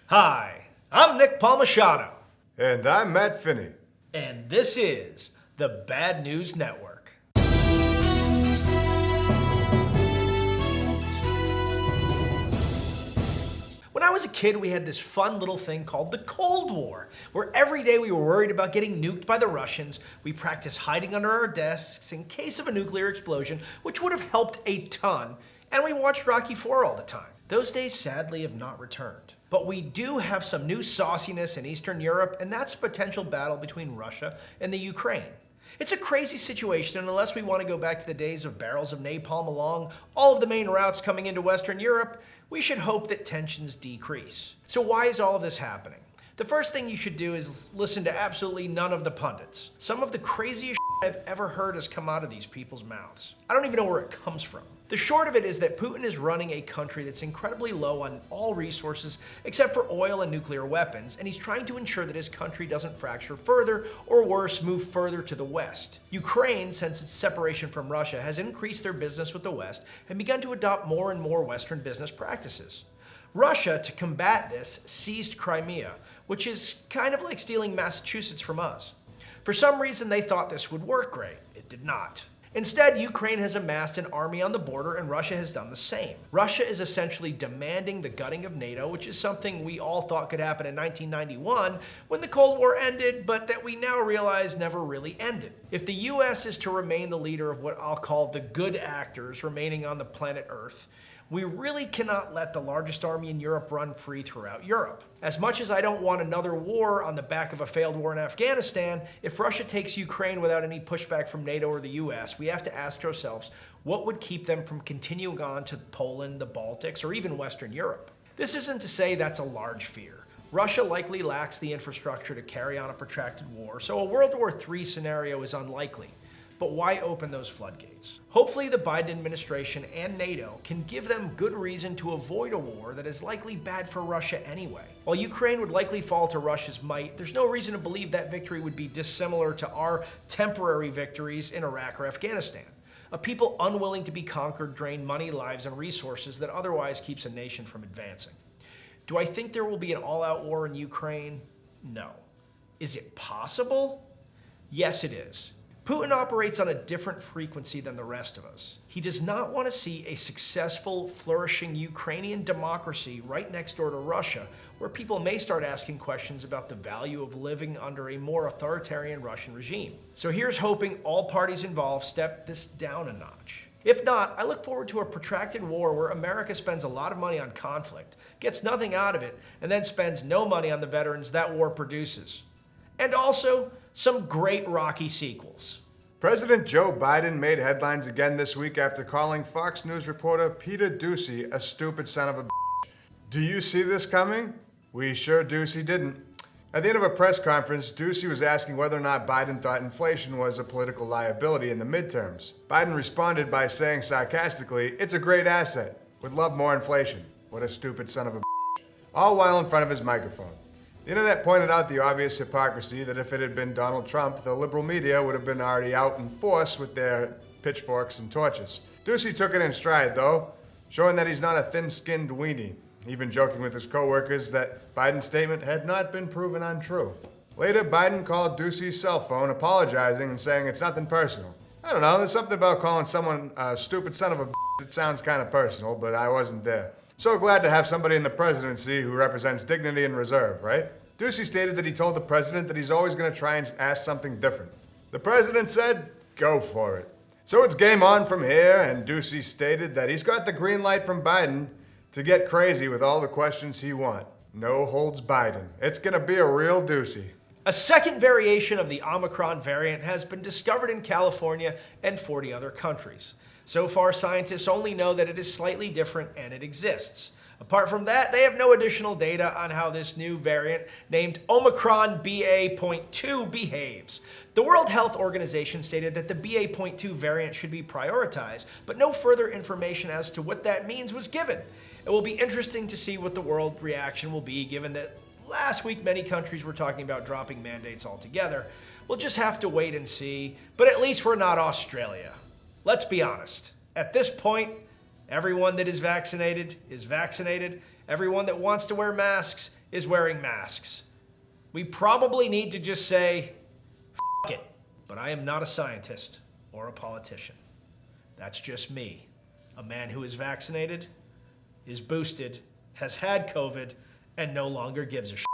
Hi, I'm Nick Palmachado. And I'm Matt Finney. And this is the Bad News Network. When I was a kid, we had this fun little thing called the Cold War, where every day we were worried about getting nuked by the Russians. We practiced hiding under our desks in case of a nuclear explosion, which would have helped a ton, and we watched Rocky IV all the time. Those days sadly have not returned. But we do have some new sauciness in Eastern Europe, and that's a potential battle between Russia and the Ukraine. It's a crazy situation, and unless we want to go back to the days of barrels of napalm along all of the main routes coming into Western Europe, we should hope that tensions decrease. So why is all of this happening? The first thing you should do is listen to absolutely none of the pundits. Some of the craziest I've ever heard has come out of these people's mouths. I don't even know where it comes from. The short of it is that Putin is running a country that's incredibly low on all resources except for oil and nuclear weapons, and he's trying to ensure that his country doesn't fracture further, or worse, move further to the West. Ukraine, since its separation from Russia, has increased their business with the West and begun to adopt more and more Western business practices. Russia, to combat this, seized Crimea, which is kind of like stealing Massachusetts from us. For some reason, they thought this would work great. It did not. Instead, Ukraine has amassed an army on the border, and Russia has done the same. Russia is essentially demanding the gutting of NATO, which is something we all thought could happen in 1991 when the Cold War ended, but that we now realize never really ended. If the US is to remain the leader of what I'll call the good actors remaining on the planet Earth, we really cannot let the largest army in Europe run free throughout Europe. As much as I don't want another war on the back of a failed war in Afghanistan, if Russia takes Ukraine without any pushback from NATO or the US, we have to ask ourselves, what would keep them from continuing on to Poland, the Baltics, or even Western Europe? This isn't to say that's a large fear. Russia likely lacks the infrastructure to carry on a protracted war, so a World War III scenario is unlikely. But why open those floodgates? Hopefully the Biden administration and NATO can give them good reason to avoid a war that is likely bad for Russia anyway. While Ukraine would likely fall to Russia's might, there's no reason to believe that victory would be dissimilar to our temporary victories in Iraq or Afghanistan. A people unwilling to be conquered drain money, lives, and resources that otherwise keeps a nation from advancing. Do I think there will be an all-out war in Ukraine? No. Is it possible? Yes, it is. Putin operates on a different frequency than the rest of us. He does not want to see a successful, flourishing Ukrainian democracy right next door to Russia, where people may start asking questions about the value of living under a more authoritarian Russian regime. So here's hoping all parties involved step this down a notch. If not, I look forward to a protracted war where America spends a lot of money on conflict, gets nothing out of it, and then spends no money on the veterans that war produces. And also, some great Rocky sequels. President Joe Biden made headlines again this week after calling Fox News reporter Peter Doocy a stupid son of a bitch. Do you see this coming? We sure Doocy didn't. At the end of a press conference, Doocy was asking whether or not Biden thought inflation was a political liability in the midterms. Biden responded by saying sarcastically, "It's a great asset. Would love more inflation. What a stupid son of a bitch." All while in front of his microphone. The internet pointed out the obvious hypocrisy that if it had been Donald Trump, the liberal media would have been already out in force with their pitchforks and torches. Doocy took it in stride, though, showing that he's not a thin-skinned weenie, even joking with his co-workers that Biden's statement had not been proven untrue. Later, Biden called Doocy's cell phone, apologizing and saying it's nothing personal. I don't know, there's something about calling someone a stupid son of a bitch that sounds kind of personal, but I wasn't there. So glad to have somebody in the presidency who represents dignity and reserve, right? Doocy stated that he told the president that he's always going to try and ask something different. The president said, go for it. So it's game on from here, and Doocy stated that he's got the green light from Biden to get crazy with all the questions he wants. No holds Biden. It's going to be a real Doocy. A second variation of the OMICRON variant has been discovered in California and 40 other countries. So far, scientists only know that it is slightly different and it exists. Apart from that, they have no additional data on how this new variant, named OMICRON BA.2, behaves. The World Health Organization stated that the BA.2 variant should be prioritized, but no further information as to what that means was given. It will be interesting to see what the world reaction will be, given that last week many countries were talking about dropping mandates altogether. We'll just have to wait and see, but at least we're not Australia. Let's be honest. At this point, everyone that is vaccinated is vaccinated. Everyone that wants to wear masks is wearing masks. We probably need to just say, F it. But I am not a scientist or a politician. That's just me, a man who is vaccinated, is boosted, has had COVID, and no longer gives a shit.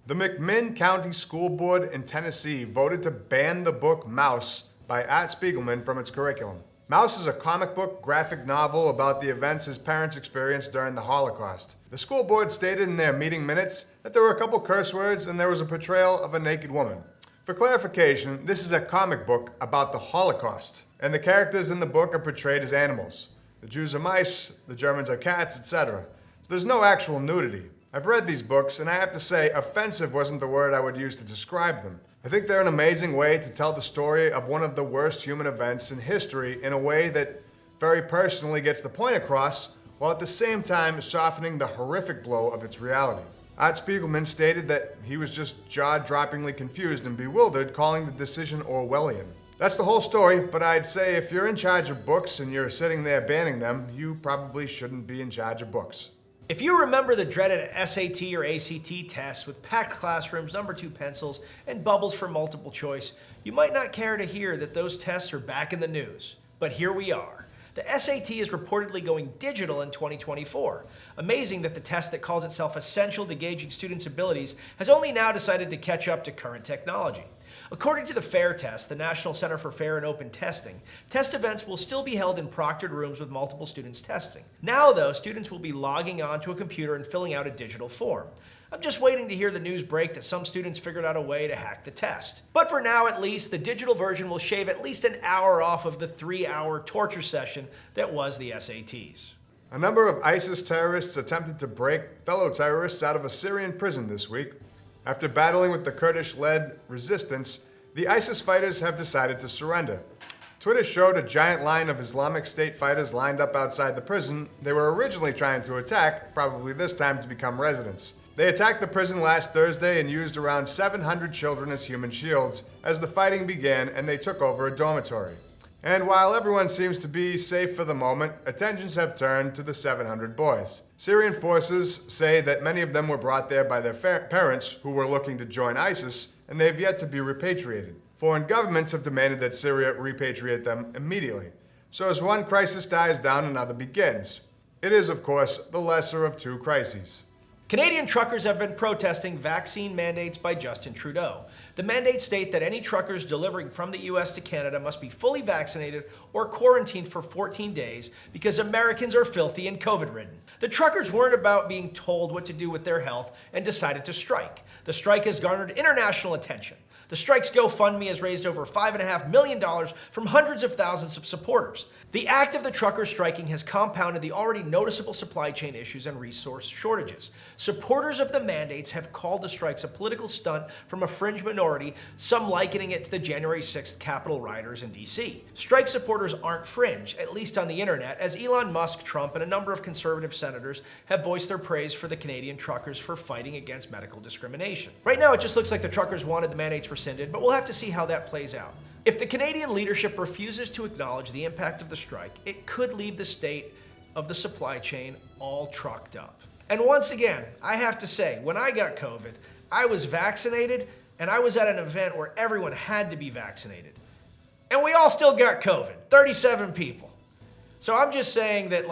The McMinn County School Board in Tennessee voted to ban the book Mouse by Art Spiegelman from its curriculum. Mouse is a comic book graphic novel about the events his parents experienced during the Holocaust. The school board stated in their meeting minutes that there were a couple curse words and there was a portrayal of a naked woman. For clarification, this is a comic book about the Holocaust, and the characters in the book are portrayed as animals. The Jews are mice, the Germans are cats, etc. So there's no actual nudity. I've read these books, and I have to say, offensive wasn't the word I would use to describe them. I think they're an amazing way to tell the story of one of the worst human events in history in a way that very personally gets the point across, while at the same time softening the horrific blow of its reality. Art Spiegelman stated that he was just jaw-droppingly confused and bewildered, calling the decision Orwellian. That's the whole story, but I'd say if you're in charge of books and you're sitting there banning them, you probably shouldn't be in charge of books. If you remember the dreaded SAT or ACT tests with packed classrooms, number 2 pencils, and bubbles for multiple choice, you might not care to hear that those tests are back in the news. But here we are. The SAT is reportedly going digital in 2024. Amazing that the test that calls itself essential to gauging students' abilities has only now decided to catch up to current technology. According to the FAIR test, the National Center for Fair and Open Testing, test events will still be held in proctored rooms with multiple students testing. Now, though, students will be logging on to a computer and filling out a digital form. I'm just waiting to hear the news break that some students figured out a way to hack the test. But for now, at least, the digital version will shave at least an hour off of the 3-hour torture session that was the SATs. A number of ISIS terrorists attempted to break fellow terrorists out of a Syrian prison this week. After battling with the Kurdish-led resistance, the ISIS fighters have decided to surrender. Twitter showed a giant line of Islamic State fighters lined up outside the prison they were originally trying to attack, probably this time to become residents. They attacked the prison last Thursday and used around 700 children as human shields as the fighting began and they took over a dormitory. And while everyone seems to be safe for the moment, attentions have turned to the 700 boys. Syrian forces say that many of them were brought there by their parents who were looking to join ISIS, and they have yet to be repatriated. Foreign governments have demanded that Syria repatriate them immediately. So as one crisis dies down, another begins. It is, of course, the lesser of two crises. Canadian truckers have been protesting vaccine mandates by Justin Trudeau. The mandates state that any truckers delivering from the U.S. to Canada must be fully vaccinated or quarantined for 14 days because Americans are filthy and COVID-ridden. The truckers weren't about being told what to do with their health and decided to strike. The strike has garnered international attention. The strike's GoFundMe has raised over $5.5 million from hundreds of thousands of supporters. The act of the truckers striking has compounded the already noticeable supply chain issues and resource shortages. Supporters of the mandates have called the strikes a political stunt from a fringe minority, some likening it to the January 6th Capitol rioters in D.C. Strike supporters aren't fringe, at least on the internet, as Elon Musk, Trump, and a number of conservative senators have voiced their praise for the Canadian truckers for fighting against medical discrimination. Right now, it just looks like the truckers wanted the mandates rescinded, but we'll have to see how that plays out. If the Canadian leadership refuses to acknowledge the impact of the strike, it could leave the state of the supply chain all trucked up. And once again, I have to say, when I got COVID, I was vaccinated and I was at an event where everyone had to be vaccinated. And we all still got COVID, 37 people. So I'm just saying that,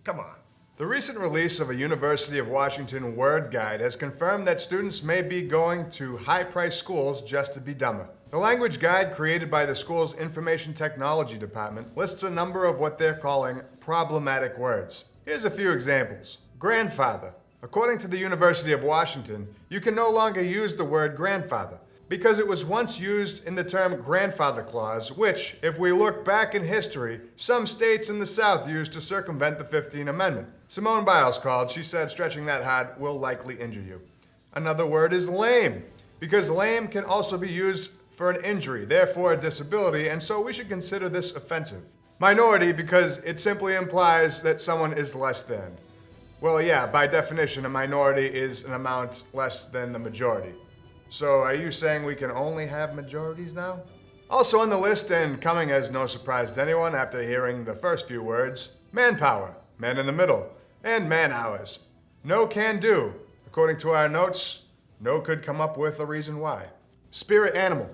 come on. The recent release of a University of Washington word guide has confirmed that students may be going to high-priced schools just to be dumber. The language guide created by the school's Information Technology Department lists a number of what they're calling problematic words. Here's a few examples. Grandfather. According to the University of Washington, you can no longer use the word grandfather because it was once used in the term grandfather clause, which, if we look back in history, some states in the South used to circumvent the 15th Amendment. Simone Biles called. She said stretching that hard will likely injure you. Another word is lame, because lame can also be used for an injury, therefore a disability, and so we should consider this offensive. Minority, because it simply implies that someone is less than. Well, yeah, by definition, a minority is an amount less than the majority. So are you saying we can only have majorities now? Also on the list, and coming as no surprise to anyone after hearing the first few words, manpower, man in the middle, and man hours. No can do. According to our notes, no could come up with a reason why. Spirit animal,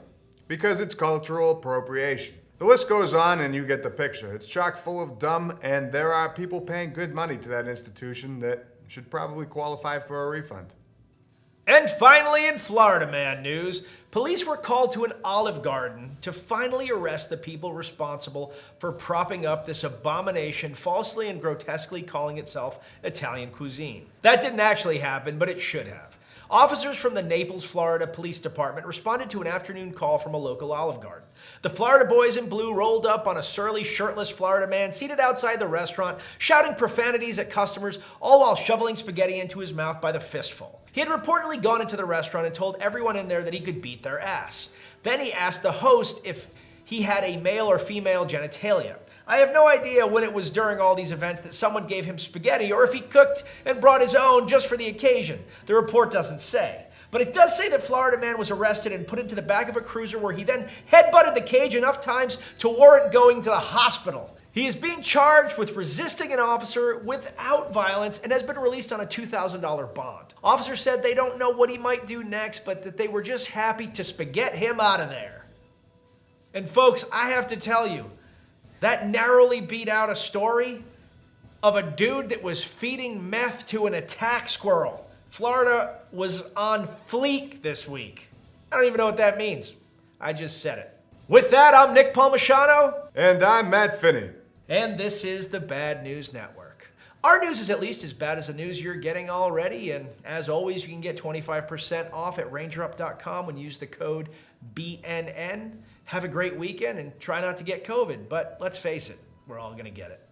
because it's cultural appropriation. The list goes on and you get the picture. It's chock full of dumb, and there are people paying good money to that institution that should probably qualify for a refund. And finally, in Florida Man news, police were called to an Olive Garden to finally arrest the people responsible for propping up this abomination, falsely and grotesquely calling itself Italian cuisine. That didn't actually happen, but it should have. Officers from the Naples, Florida Police Department responded to an afternoon call from a local Olive Garden. The Florida boys in blue rolled up on a surly, shirtless Florida man seated outside the restaurant, shouting profanities at customers, all while shoveling spaghetti into his mouth by the fistful. He had reportedly gone into the restaurant and told everyone in there that he could beat their ass. Then he asked the host if he had a male or female genitalia. I have no idea when it was during all these events that someone gave him spaghetti or if he cooked and brought his own just for the occasion. The report doesn't say. But it does say that Florida man was arrested and put into the back of a cruiser where he then headbutted the cage enough times to warrant going to the hospital. He is being charged with resisting an officer without violence and has been released on a $2,000 bond. Officers said they don't know what he might do next, but that they were just happy to spaghetti him out of there. And folks, I have to tell you, that narrowly beat out a story of a dude that was feeding meth to an attack squirrel. Florida was on fleek this week. I don't even know what that means. I just said it. With that, I'm Nick Palmisano. And I'm Matt Finney. And this is the Bad News Network. Our news is at least as bad as the news you're getting already. And as always, you can get 25% off at rangerup.com when you use the code BNN. Have a great weekend and try not to get COVID. But let's face it, we're all going to get it.